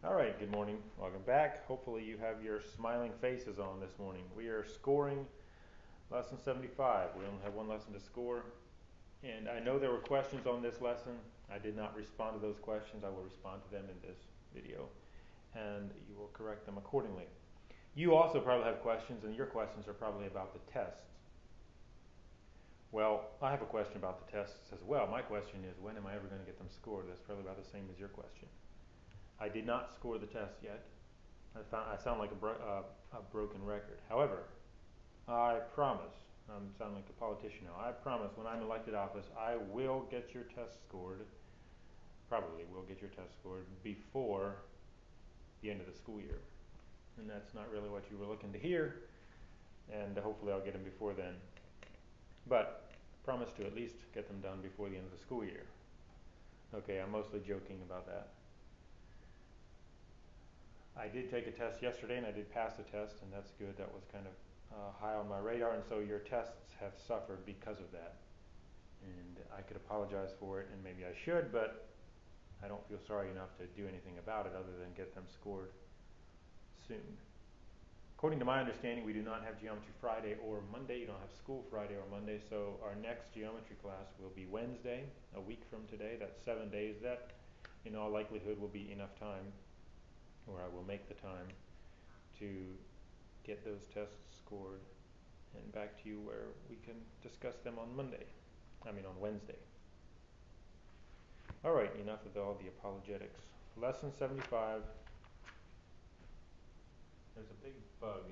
All right, good morning. Welcome back. Hopefully you have your smiling faces on this morning. We are scoring lesson 75. We only have one lesson to score. And I know there were questions on this lesson. I did not respond to those questions. I will respond to them in this video. And you will correct them accordingly. You also probably have questions, and your questions are probably about the tests. Well, I have a question about the tests as well. My question is, when am I ever going to get them scored? That's probably about the same as your question. I did not score the test yet. I sound like a broken record. However, I promise, I'm sounding like a politician now, I promise when I'm elected office, I will get your test scored, probably will get your test scored before the end of the school year. And that's not really what you were looking to hear, and hopefully I'll get them before then. But promise to at least get them done before the end of the school year. Okay, I'm mostly joking about that. I did take a test yesterday and I did pass the test, and that's good. That was kind of high on my radar, and so your tests have suffered because of that. And I could apologize for it, and maybe I should, but I don't feel sorry enough to do anything about it other than get them scored soon. According to my understanding, we do not have Geometry Friday or Monday. You don't have school Friday or Monday, so our next geometry class will be Wednesday, a week from today. That's 7 days. That, in all likelihood, will be enough time, or I will make the time, to get those tests scored and back to you where we can discuss them on on Wednesday. All right, enough of all the apologetics. Lesson 75. There's a big bug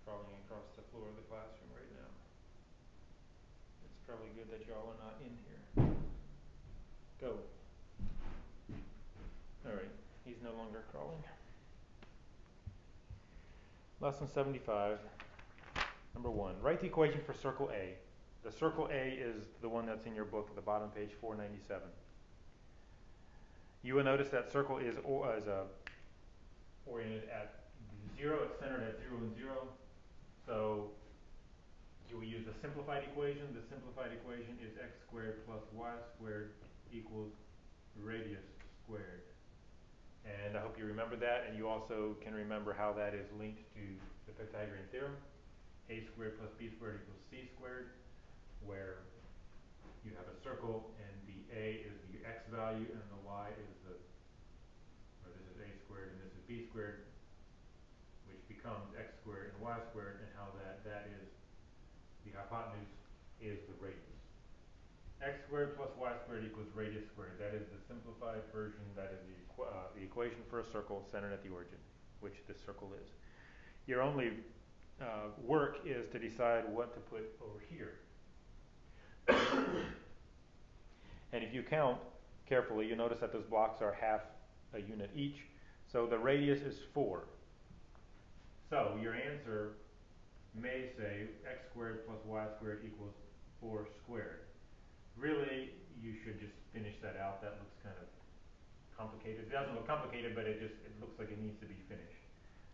crawling across the floor of the classroom right now. It's probably good that y'all are not in here. Go. All right, he's no longer crawling. Lesson 75. Number 1. Write the equation for circle A. The circle A is the one that's in your book at the bottom, page 497. You will notice that circle is oriented at 0. It's centered at 0 and 0. So you will use the simplified equation. The simplified equation is x squared plus y squared equals radius squared. And I hope you remember that, and you also can remember how that is linked to the Pythagorean theorem. A squared plus b squared equals c squared, where you have a circle and the a is the x value and the y is or this is a squared and this is b squared, which becomes x squared and y squared, and how that is the hypotenuse is the radius. X squared plus y squared equals radius squared. That is the simplified version. That is the equation for a circle centered at the origin, which this circle is. Your only work is to decide what to put over here. And if you count carefully, you'll notice that those blocks are half a unit each. So the radius is 4. So your answer may say x squared plus y squared equals 4 squared. Really, you should just finish that out. That looks kind of complicated. It doesn't look complicated, but it looks like it needs to be finished.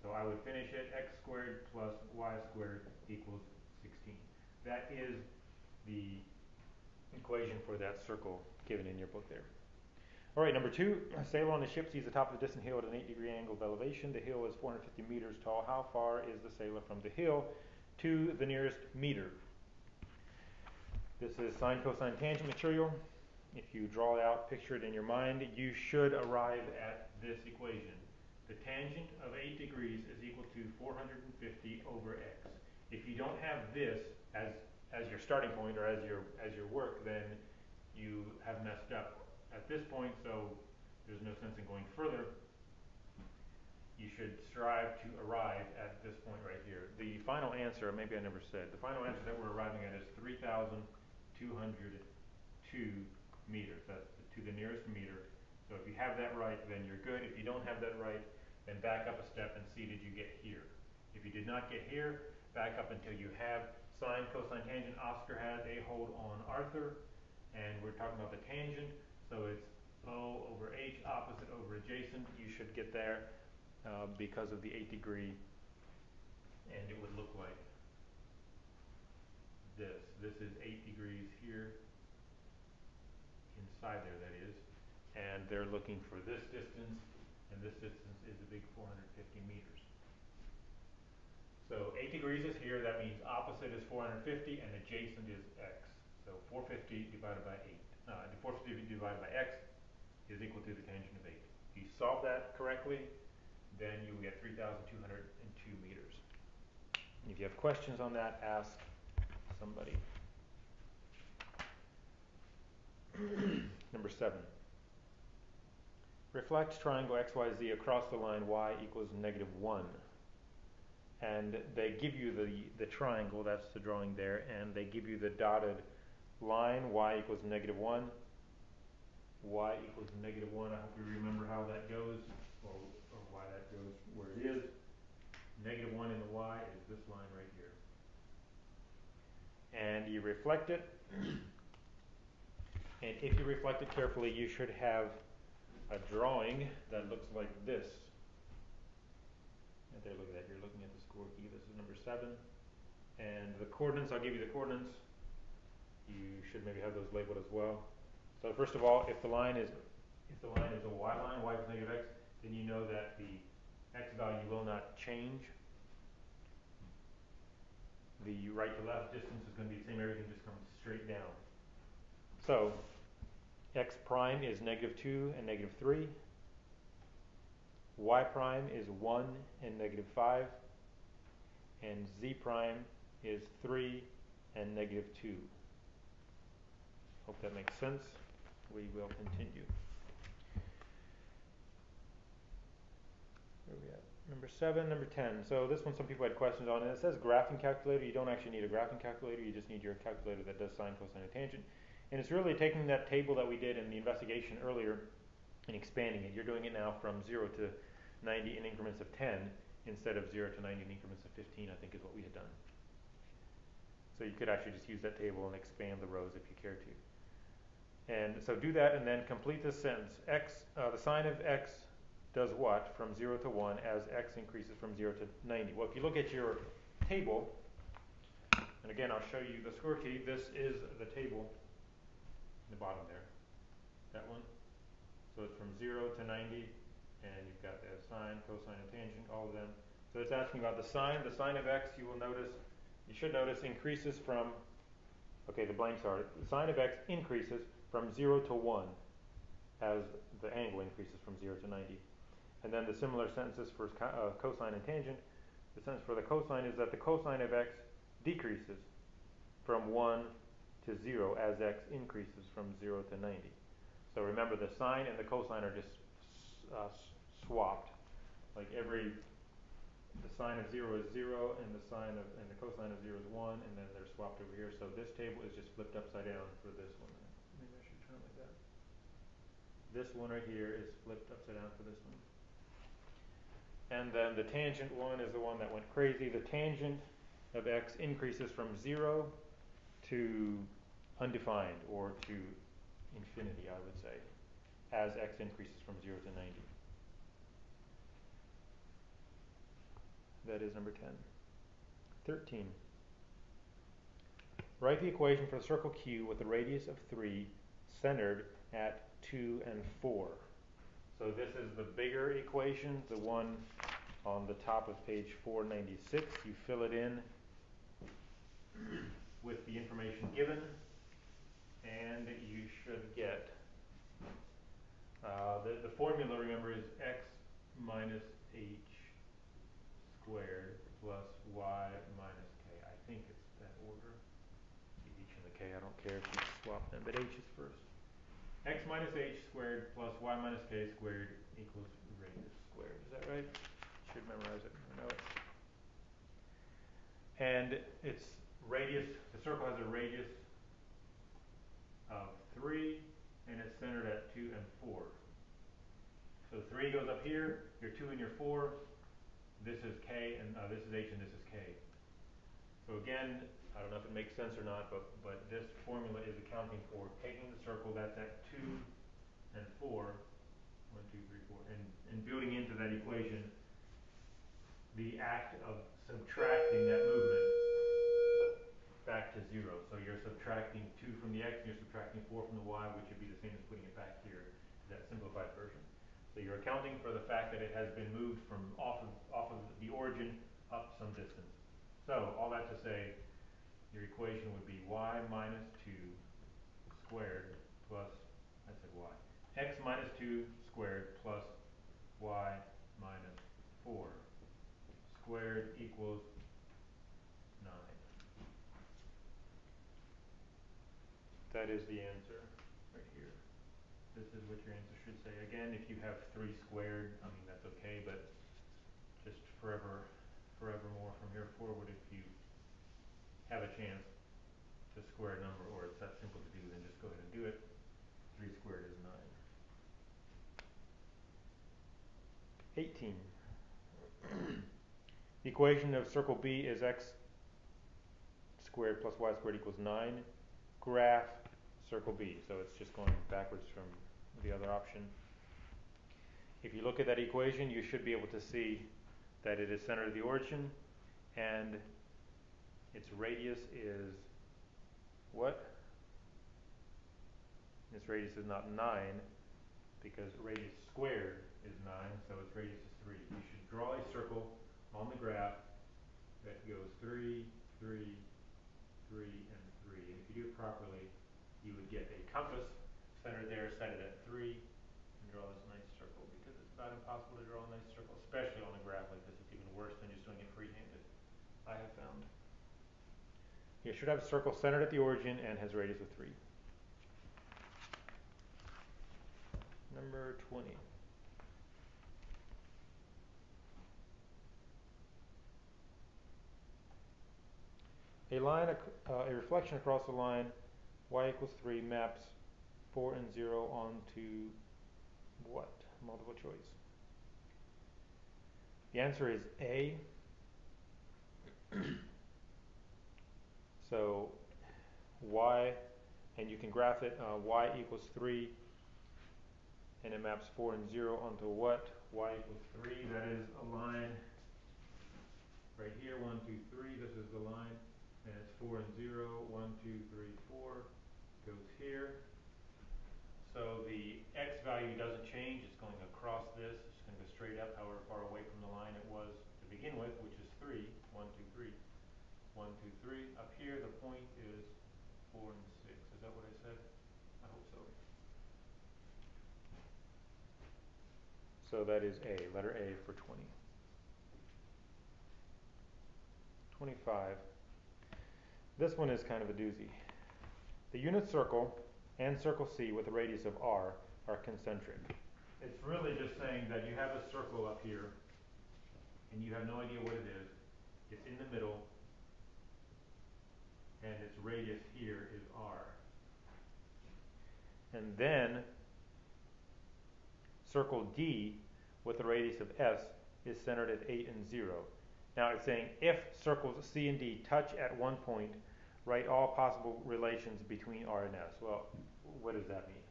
So I would finish it, x squared plus y squared equals 16. That is the equation for that circle given in your book there. All right, number 2, a sailor on a ship sees the top of a distant hill at an 8-degree angle of elevation. The hill is 450 meters tall. How far is the sailor from the hill to the nearest meter? This is sine, cosine, tangent material. If you draw it out, picture it in your mind, you should arrive at this equation. The tangent of 8 degrees is equal to 450 over x. If you don't have this as your starting point or as your work, then you have messed up at this point, so there's no sense in going further. You should strive to arrive at this point right here. The final answer, maybe I never said, the final answer that we're arriving at is 3,202 meters. That's to the nearest meter. So if you have that right, then you're good. If you don't have that right, then back up a step and see did you get here. If you did not get here, back up until you have sine, cosine, tangent. Oscar has a hold on Arthur, and we're talking about the tangent, so it's O over H, opposite over adjacent. You should get there because of the 8 degree, and it would look like this. This is 8 degrees here, inside there that is, and they're looking for this distance, and this distance is a big 450 meters. So 8 degrees is here, that means opposite is 450 and adjacent is x. So 450 divided by 8, 450 divided by x is equal to the tangent of 8. If you solve that correctly, then you will get 3,202 meters. If you have questions on that, ask somebody. Number 7. Reflect triangle XYZ across the line y equals -1. And they give you the triangle, that's the drawing there, and they give you the dotted line, y equals -1. Y equals -1, I hope you remember how that goes, or why that goes where it is. -1 in the y is this line right here. And you reflect it, and if you reflect it carefully, you should have a drawing that looks like this. And there, look at that, you're looking at the score key, this is number 7. And the coordinates, I'll give you the coordinates. You should maybe have those labeled as well. So first of all, if the line is a y line, y is -x, then you know that the x value will not change. The right to left distance is going to be the same, everything just comes straight down. So x prime is -2 and -3. Y prime is 1 and -5. And z prime is 3 and -2. Hope that makes sense. We will continue. Where are we at? Number 7, number 10. So this one some people had questions on, and it says graphing calculator. You don't actually need a graphing calculator, you just need your calculator that does sine, cosine, and tangent. And it's really taking that table that we did in the investigation earlier and expanding it. You're doing it now from 0 to 90 in increments of 10 instead of 0 to 90 in increments of 15, I think is what we had done. So you could actually just use that table and expand the rows if you care to. And so do that and then complete this sentence. The sine of x does what from 0 to 1 as x increases from 0 to 90? Well, if you look at your table, and again I'll show you the score key, this is the table in the bottom there, that one. So it's from 0 to 90, and you've got the sine, cosine, and tangent, all of them. So it's asking about the sine of x, you should notice increases from, okay, the blanks are, the sine of x increases from 0 to 1 as the angle increases from 0 to 90. And then the similar sentences for cosine and tangent. The sentence for the cosine is that the cosine of x decreases from 1 to 0 as x increases from 0 to 90. So remember, the sine and the cosine are just swapped. Like the sine of 0 is 0, and the cosine of 0 is 1, and then they're swapped over here. So this table is just flipped upside down for this one. Maybe I should turn it like that. This one right here is flipped upside down for this one. And then the tangent one is the one that went crazy. The tangent of x increases from 0 to undefined, or to infinity, I would say, as x increases from 0 to 90. That is number 10. 13. Write the equation for the circle Q with a radius of 3 centered at 2 and 4. So this is the bigger equation, the one on the top of page 496. You fill it in with the information given, and you should get the formula, remember, is x minus h squared plus y minus k. I think it's that order. The h and the k, I don't care if you swap them, but h is first. X minus h squared plus y minus k squared equals radius squared. Is that right? Should memorize it. I know it. And its radius, the circle has a radius of 3, and it's centered at 2 and 4. So 3 goes up here, your 2 and your 4. This is k, and this is h, and this is k. So again, I don't know if it makes sense or not, but this formula is accounting for taking the circle that's at 2 and 4, 1, 2, 3, 4, and building into that equation the act of subtracting that movement back to 0. So you're subtracting 2 from the x, and you're subtracting 4 from the y, which would be the same as putting it back here to that simplified version. So you're accounting for the fact that it has been moved from off of the origin up some distance. So all that to say, your equation would be y minus 2 squared plus, I said y, x minus 2 squared plus y minus 4 squared equals 9. That is the answer right here. This is what your answer should say. Again, if you have 3 squared, I mean, that's okay, but just forevermore from here forward, if you have a chance to square a number or it's that simple to do, then just go ahead and do it. 3 squared is 9. 18. The equation of circle B is x squared plus y squared equals 9. Graph circle B. So it's just going backwards from the other option. If you look at that equation, you should be able to see that it is center of the origin and its radius is what? Its radius is not 9 because radius squared is 9, so its radius is 3. You should draw a circle on the graph that goes 3, 3, 3, and 3. And if you do it properly, you would get a compass centered there, set it at 3, and draw this nice circle, because it's not impossible to draw a nice circle, especially on a graph like this. It's even worse than just doing it freehanded, I have found. You should have a circle centered at the origin and has a radius of 3. Number 20. A reflection across the line y equals 3 maps 4 and 0 onto what? Multiple choice. The answer is A. So y, and you can graph it, y equals 3, and it maps 4 and 0 onto what? Y equals 3, that is a line right here, 1, 2, 3, this is the line, and it's 4 and 0, 1, 2, 3, 4, goes here. So the x value doesn't change, it's going across this, it's going to go straight up however far away from the line it was to begin with, which is 3, 1, 2, 3, 1, 2, 3. Up here the point is 4 and 6, is that what I said? I hope so. So that is A, letter A for 20. 25. This one is kind of a doozy. The unit circle and circle C with a radius of r are concentric. It's really just saying that you have a circle up here and you have no idea what it is. It's in the middle and its radius here is r. And then circle D with a radius of s is centered at 8 and 0. Now it's saying if circles C and D touch at one point, write all possible relations between r and s. Well, what does that mean?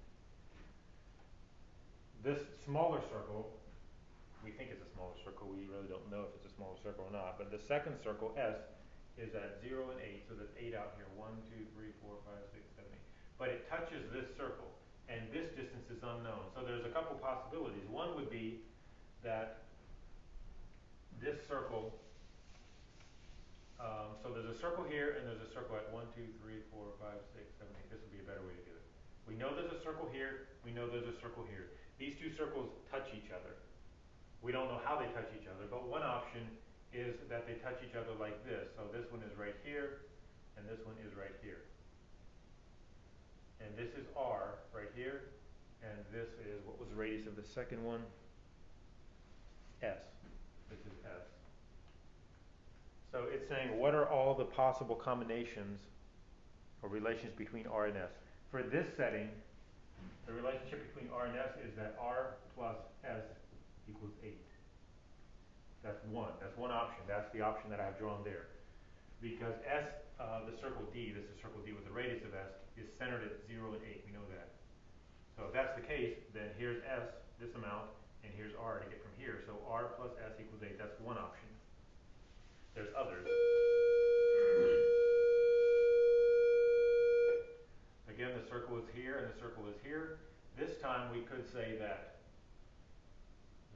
This smaller circle, we think it's a smaller circle, we really don't know if it's a smaller circle or not, but the second circle, S, is at 0 and 8, so there's 8 out here, 1, 2, 3, 4, 5, 6, 7, 8. But it touches this circle, and this distance is unknown. So there's a couple possibilities. One would be that this circle, so there's a circle here, and there's a circle at 1, 2, 3, 4, 5, 6, 7, 8. This would be a better way to do it. We know there's a circle here, we know there's a circle here. These two circles touch each other. We don't know how they touch each other, but one option is that they touch each other like this. So this one is right here, and this one is right here. And this is R right here, and this is, what was the radius of the second one? S. This is S. So it's saying what are all the possible combinations or relations between R and S. For this setting, the relationship between R and S is that R plus S equals 8. That's one. That's one option. That's the option that I have drawn there. Because S, the circle D, this is circle D with the radius of S, is centered at 0 and 8. We know that. So if that's the case, then here's S, this amount, and here's R to get from here. So R plus S equals 8. That's one option. There's others. Again, the circle is here and the circle is here. This time we could say that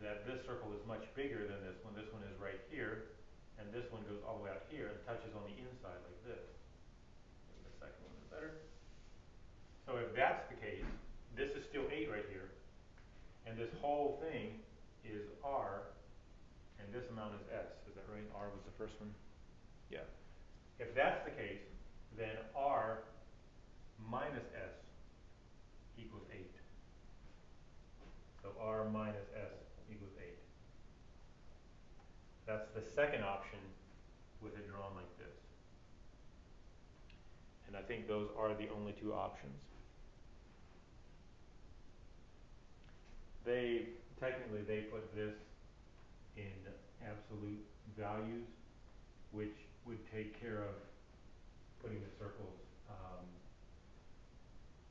that this circle is much bigger than this one. This one is right here, and this one goes all the way out here and touches on the inside like this. Maybe the second one is better. So if that's the case, this is still 8 right here, and this whole thing is R, and this amount is S. Is that right? R was the first one? Yeah. If that's the case, then R minus S equals 8. So R minus S equals 8. That's the second option with it drawn like this. And I think those are the only two options. Technically they put this in absolute values, which would take care of putting the circles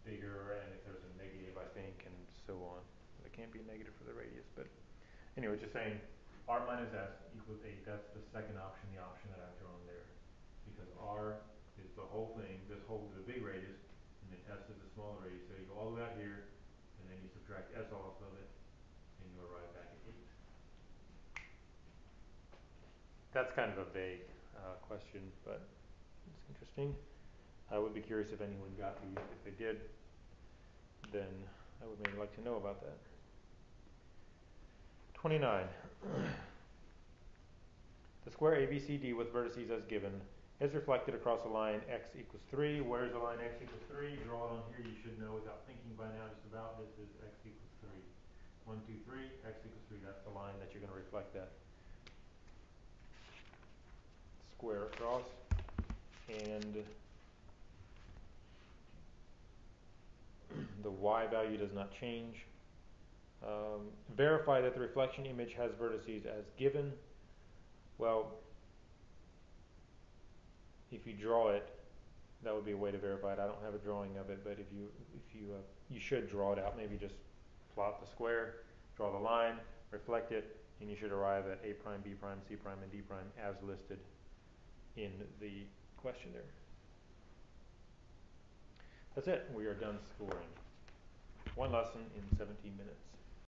bigger, and if there's a negative, I think, and so on. There can't be a negative for the radius, but anyway, just saying R minus S equals 8. That's the second option, the option that I've drawn there. Because R is the whole thing, this whole is the big radius, and then S is the smaller radius. So you go all the way out here, and then you subtract S off of it, and you arrive back at 8. That's kind of a vague question, but it's interesting. I would be curious if anyone got these. If they did, then I would maybe like to know about that. 29. The square ABCD with vertices as given is reflected across a line x equals 3. Where's the line x equals 3? Draw it on here. You should know without thinking by now just about. This is x equals 3. 1, 2, 3, x equals 3. That's the line that you're going to reflect that square across. And the y value does not change. Verify that the reflection image has vertices as given. Well, if you draw it, that would be a way to verify it. I don't have a drawing of it, but if you should draw it out. Maybe just plot the square, draw the line, reflect it, and you should arrive at A prime, B prime, C prime, and D prime as listed in the question there. That's it. We are done scoring. One lesson in 17 minutes.